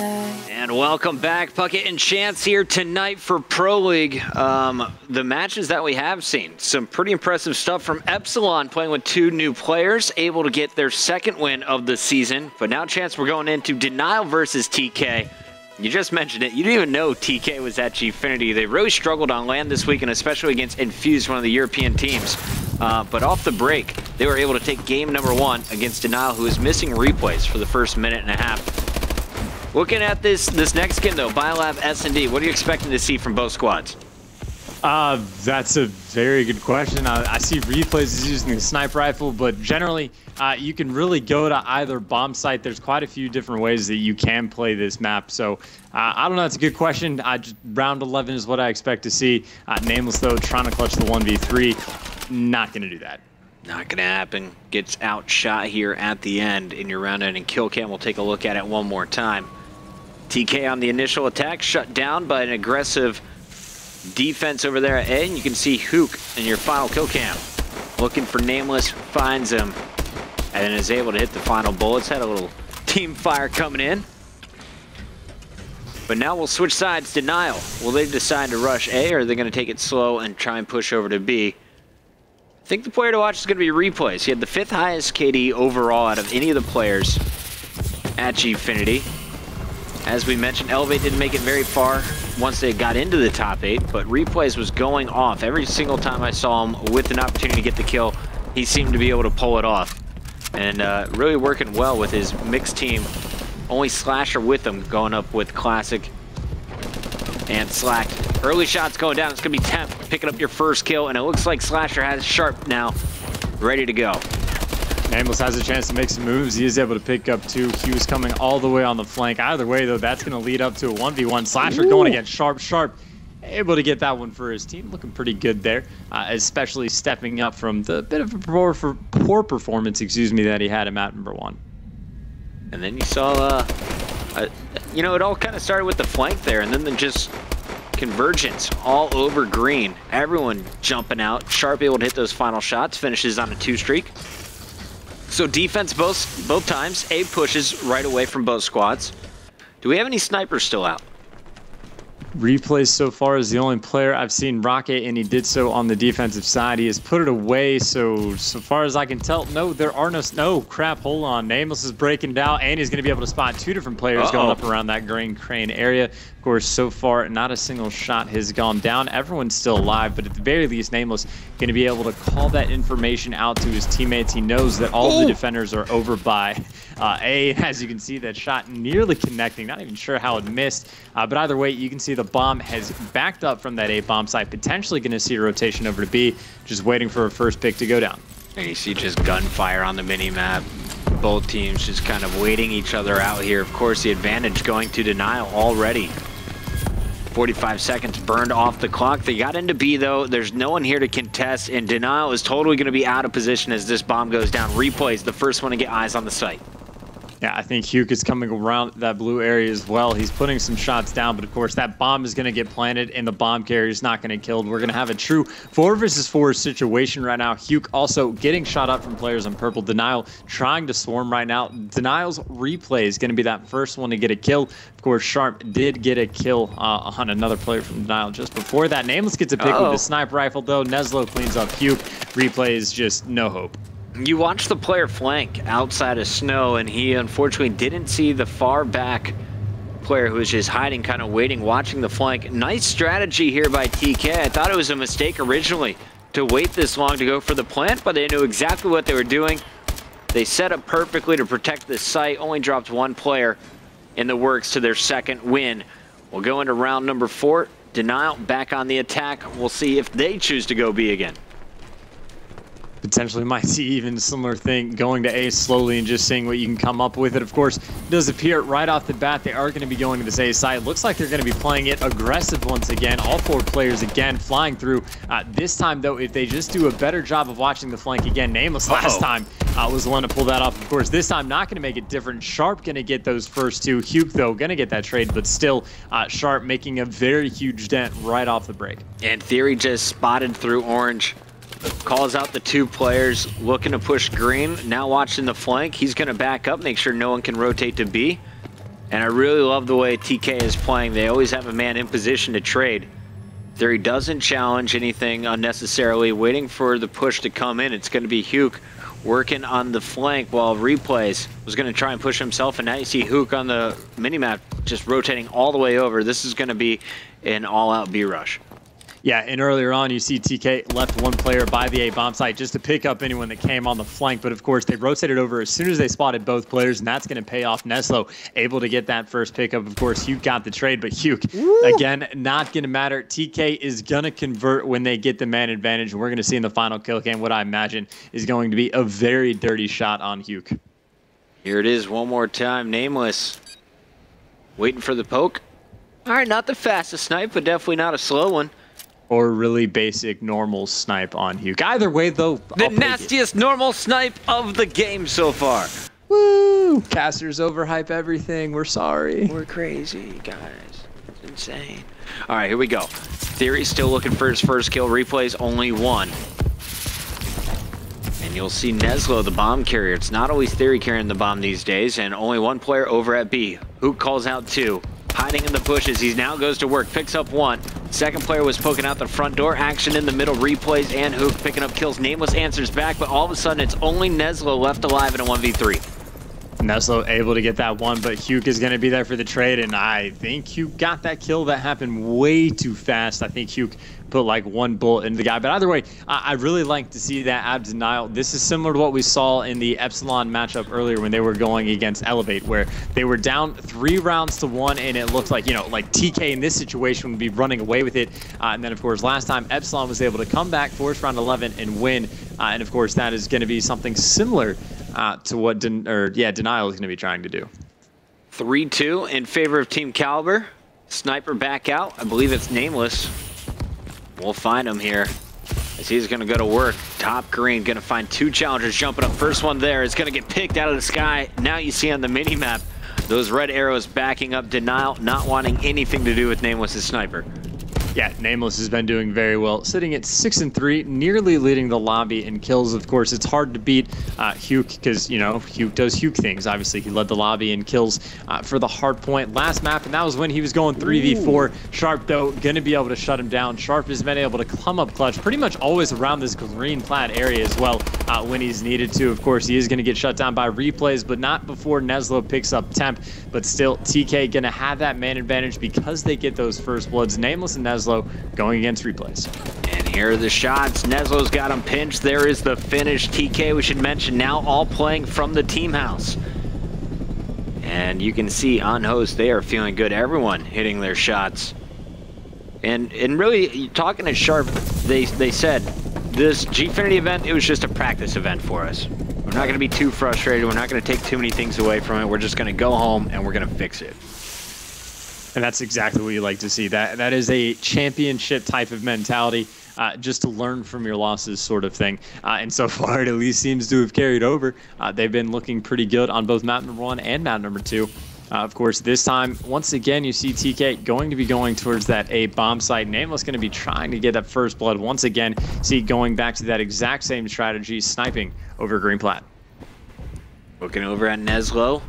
And welcome back, Puckett and Chance here tonight for Pro League. The matches that we have seen, some pretty impressive stuff from Epsilon playing with 2 new players, able to get their 2nd win of the season. But now, Chance, we're going into Denial versus TK. You just mentioned it. You didn't even know TK was at Gfinity. They really struggled on land this week, and especially against Infused, one of the European teams. But off the break, they were able to take game number 1 against Denial, who is missing replays for the first minute and a half. Looking at this next skin, though, Biolab S&D, what are you expecting to see from both squads? That's a very good question. I see replays is using the sniper rifle, but generally, you can really go to either bomb site. There's quite a few different ways that you can play this map. So I don't know. That's a good question. Round 11 is what I expect to see. Nameless, though, trying to clutch the 1v3. Not going to do that. Not going to happen. Gets outshot here at the end in your round-ending kill cam. We'll take a look at it one more time. TK on the initial attack, shut down by an aggressive defense over there at A, and you can see Hook in your final kill cam. Looking for Nameless, finds him, and is able to hit the final bullets. Had a little team fire coming in. But now we'll switch sides. Denial. Will they decide to rush A, or are they going to take it slow and try and push over to B? I think the player to watch is going to be Replays. He had the 5th highest KD overall out of any of the players at Gfinity. As we mentioned, Elevate didn't make it very far once they got into the top 8, but Replays was going off. Every single time I saw him with an opportunity to get the kill, he seemed to be able to pull it off. And really working well with his mixed team. Only Slasher with him, going up with Classic and Slack. Early shots going down. It's going to be Temp picking up your first kill, and it looks like Slasher has Sharp now ready to go. Nameless has a chance to make some moves. He is able to pick up 2. Q's coming all the way on the flank. Either way, though, that's going to lead up to a 1v1. Slasher going against Sharp. Sharp able to get that one for his team. Looking pretty good there, especially stepping up from the bit of a poor performance, that he had him at number 1. And then you saw, you know, it all kind of started with the flank there, and then just convergence all over green. Everyone jumping out. Sharp able to hit those final shots. Finishes on a 2 streak. So defense both times. A pushes right away from both squads. Do we have any snipers still out? Replays so far is the only player I've seen rocket, and he did so on the defensive side. He has put it away, so far as I can tell, no, there are no crap, hold on. Nameless is breaking down, and he's going to be able to spot 2 different players going up around that green crane area. Of course, so far, not a single shot has gone down. Everyone's still alive, but at the very least, Nameless going to be able to call that information out to his teammates. He knows that all the defenders are over by A. As you can see, that shot nearly connecting. Not even sure how it missed, but either way, you can see the bomb has backed up from that A bomb site, potentially going to see a rotation over to B, just waiting for a first pick to go down. And you see just gunfire on the mini-map. Both teams just kind of waiting each other out here. Of course, the advantage going to Denial already. 45 seconds burned off the clock. They got into B, though. There's no one here to contest, and Denial is totally going to be out of position as this bomb goes down. Replays the first one to get eyes on the site. Yeah, I think Hugh is coming around that blue area as well. He's putting some shots down, but of course that bomb is going to get planted and the bomb carrier is not going to get killed. We're going to have a true 4 versus 4 situation right now. Hugh also getting shot up from players on purple. Denial trying to swarm right now. Denial's replay is going to be that first one to get a kill. Of course, Sharp did get a kill on another player from Denial just before that. Nameless gets a pick with the sniper rifle, though. Neslo cleans up Hugh. Replay is just no hope. You watch the player flank outside of Snow, and he unfortunately didn't see the far back player who was just hiding, kind of waiting, watching the flank. Nice strategy here by TK. I thought it was a mistake originally to wait this long to go for the plant, but they knew exactly what they were doing. They set up perfectly to protect this site. Only dropped 1 player in the works to their 2nd win. We'll go into round number 4. Denial back on the attack. We'll see if they choose to go B again. Potentially might see even a similar thing, going to A slowly and just seeing what you can come up with. It, of course, does appear right off the bat they are going to be going to this A side. Looks like they're going to be playing it aggressive once again. All 4 players again flying through. This time, though, if they just do a better job of watching the flank again, Nameless last time was the one to pull that off. Of course, this time not going to make it different. Sharp going to get those first 2. Hugh, though, going to get that trade, but still Sharp making a very huge dent right off the break. And Theory just spotted through orange. Calls out the 2 players looking to push green. Now watching the flank. He's going to back up, make sure no one can rotate to B. And I really love the way TK is playing. They always have a man in position to trade. Theory doesn't challenge anything unnecessarily, waiting for the push to come in. It's going to be Huke working on the flank while Replays was going to try and push himself. And now you see Huke on the minimap just rotating all the way over. This is going to be an all-out B rush. Yeah, and earlier on, you see TK left one player by the A bomb site just to pick up anyone that came on the flank. But of course, they rotated over as soon as they spotted both players, and that's going to pay off. Neslo able to get that first pickup. Of course, Huke got the trade, but Huke, again, not going to matter. TK is going to convert when they get the man advantage, and we're going to see in the final kill cam what I imagine is going to be a very dirty shot on Huke. Here it is one more time. Nameless waiting for the poke. All right, not the fastest snipe, but definitely not a slow one. Or really basic normal snipe on Huke. Either way, though, the nastiest normal snipe of the game so far. Woo! Casters overhype everything. We're sorry. We're crazy, guys. It's insane. All right, here we go. Theory's still looking for his first kill. Replays only one. And you'll see Neslo, the bomb carrier. It's not always Theory carrying the bomb these days, and only one player over at B. Huke calls out two. Hiding in the bushes, he now goes to work, picks up one. Second player was poking out the front door, action in the middle, Replays and Huke picking up kills. Nameless answers back, but all of a sudden it's only Neslo left alive in a 1v3. Neslo able to get that one, but Huke is going to be there for the trade, and I think Huke got that kill. That happened way too fast. I think Huke put like one bullet into the guy. But either way, I really like to see that ab denial. This is similar to what we saw in the Epsilon matchup earlier when they were going against Elevate, where they were down 3 rounds to 1, and it looked like, you know, like TK in this situation would be running away with it. And then, of course, last time Epsilon was able to come back, force round 11, and win. And, of course, that is going to be something similar to what Denial is going to be trying to do. 3-2 in favor of Team Kaliber. Sniper back out. I believe it's Nameless. We'll find him here as he's going to go to work. Top green, going to find 2 challengers jumping up. First one there is going to get picked out of the sky. Now you see on the mini-map those red arrows backing up Denial, not wanting anything to do with Nameless's sniper. Yeah, Nameless has been doing very well, sitting at 6-3, nearly leading the lobby in kills. Of course, it's hard to beat Huke because, you know, Huke does Huke things. Obviously, he led the lobby in kills for the hard point last map, and that was when he was going 3v4. Sharp, though, going to be able to shut him down. Sharp has been able to come up clutch pretty much always around this green plat area as well when he's needed to. Of course, he is going to get shut down by Replays, but not before Neslo picks up Temp. But still, TK going to have that man advantage because they get those first bloods. Nameless and Neslo going against Replays. And here are the shots. Neslo's got him pinched. There is the finish. TK, we should mention, now all playing from the team house. And you can see on host, they are feeling good. Everyone hitting their shots. And really, talking to Sharp, they said, this Gfinity event, it was just a practice event for us. We're not going to be too frustrated. We're not going to take too many things away from it. We're just going to go home and we're going to fix it. And that's exactly what you like to see. That is a championship type of mentality, just to learn from your losses sort of thing. And so far, it at least seems to have carried over. They've been looking pretty good on both map number 1 and map number 2. Of course, this time, once again, you see TK going to be going towards that A bomb site. Nameless going to be trying to get that first blood. Once again, see going back to that exact same strategy, sniping over green plat. Looking over at Neslo.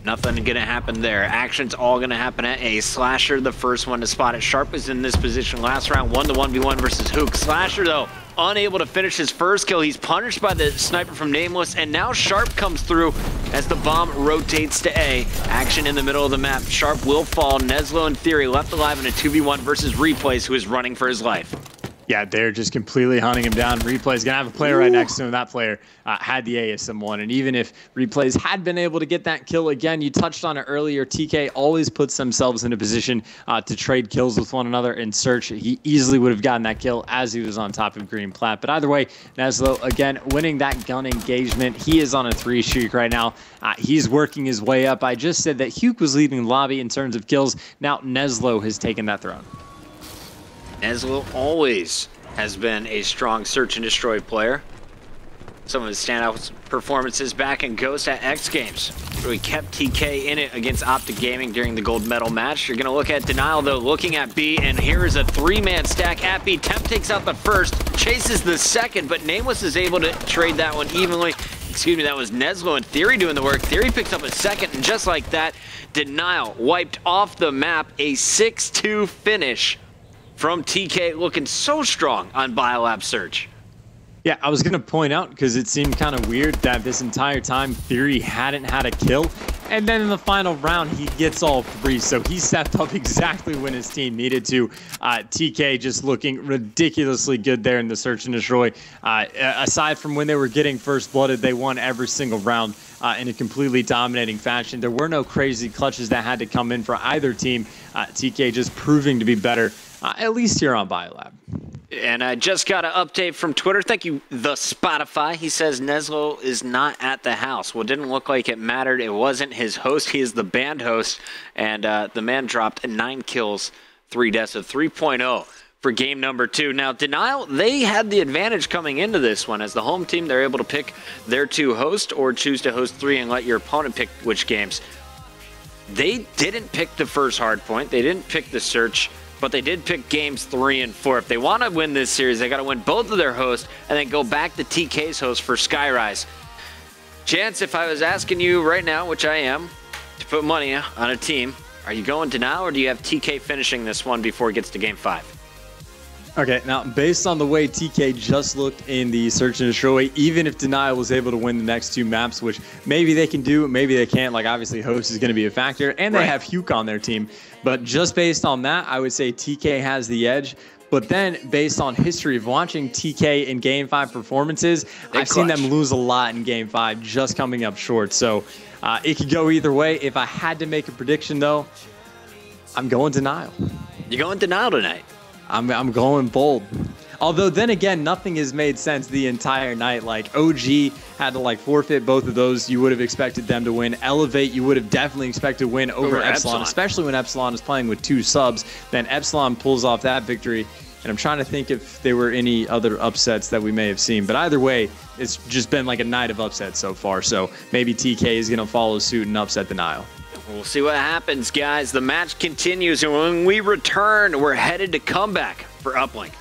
Nothing gonna happen there. Action's all gonna happen at A. Slasher, the first one to spot it. Sharp was in this position last round, 1-1v1 versus Huke. Slasher, though, unable to finish his first kill. He's punished by the sniper from Nameless, and now Sharp comes through as the bomb rotates to A. Action in the middle of the map. Sharp will fall. Neslo and Theory left alive in a 2v1 versus Replays, who is running for his life. Yeah, they're just completely hunting him down. Replay's going to have a player right next to him. That player had the ASM1. And even if Replays had been able to get that kill again, you touched on it earlier, TK always puts themselves in a position to trade kills with one another in search. He easily would have gotten that kill as he was on top of green plat. But either way, Neslo, again, winning that gun engagement. He is on a 3 streak right now. He's working his way up. I just said that Huke was leading the lobby in terms of kills. Now Neslo has taken that throne. Neslo always has been a strong search and destroy player. Some of his standout performances back in Ghost at X Games really kept TK in it against Optic Gaming during the gold medal match. You're going to look at Denial, though, looking at B, and here is a 3-man stack at B. Temp takes out the first, chases the second, but Nameless is able to trade that one evenly. excuse me, that was Neslo and Theory doing the work. Theory picks up a second, and just like that, Denial wiped off the map. A 6-2 finish from TK, looking so strong on Biolab Search. Yeah, I was going to point out, because it seemed kind of weird that this entire time Theory hadn't had a kill. And then in the final round, he gets all 3. So he stepped up exactly when his team needed to. TK just looking ridiculously good there in the search and destroy. Aside from when they were getting first blooded, they won every single round in a completely dominating fashion. There were no crazy clutches that had to come in for either team. TK just proving to be better, at least here on Biolab. And I just got an update from Twitter. Thank you, the Spotify. He says Neslo is not at the house. Well, it didn't look like it mattered. It wasn't his host. He is the band host. And the man dropped 9 kills, 3 deaths, of 3.0 for game number 2. Now, Denial, they had the advantage coming into this one. As the home team, they're able to pick their 2 hosts or choose to host 3 and let your opponent pick which games. They didn't pick the first hard point. They didn't pick the search. But they did pick games 3 and 4. If they want to win this series, they got to win both of their hosts and then go back to TK's host for Skyrise. Chance, if I was asking you right now, which I am, to put money on a team, are you going Denial or do you have TK finishing this one before it gets to game 5? Okay, now based on the way TK just looked in the search and destroy, even if Denial was able to win the next 2 maps, which maybe they can do, maybe they can't, like obviously host is going to be a factor, and they have Huke on their team. But just based on that, I would say TK has the edge. But then based on history of watching TK in Game 5 performances, I've seen them lose a lot in Game 5, just coming up short. So it could go either way. If I had to make a prediction, though, I'm going Denial. You're going Denial tonight? I'm going bold. Although then again, nothing has made sense the entire night. Like OG had to forfeit both of those. You would have expected them to win. Elevate, you would have definitely expected to win over Epsilon, especially when Epsilon is playing with 2 subs. Then Epsilon pulls off that victory. And I'm trying to think if there were any other upsets that we may have seen. But either way, it's just been like a night of upsets so far. So maybe TK is going to follow suit and upset Denial. We'll see what happens, guys. The match continues, and when we return, we're headed to comeback for Uplink.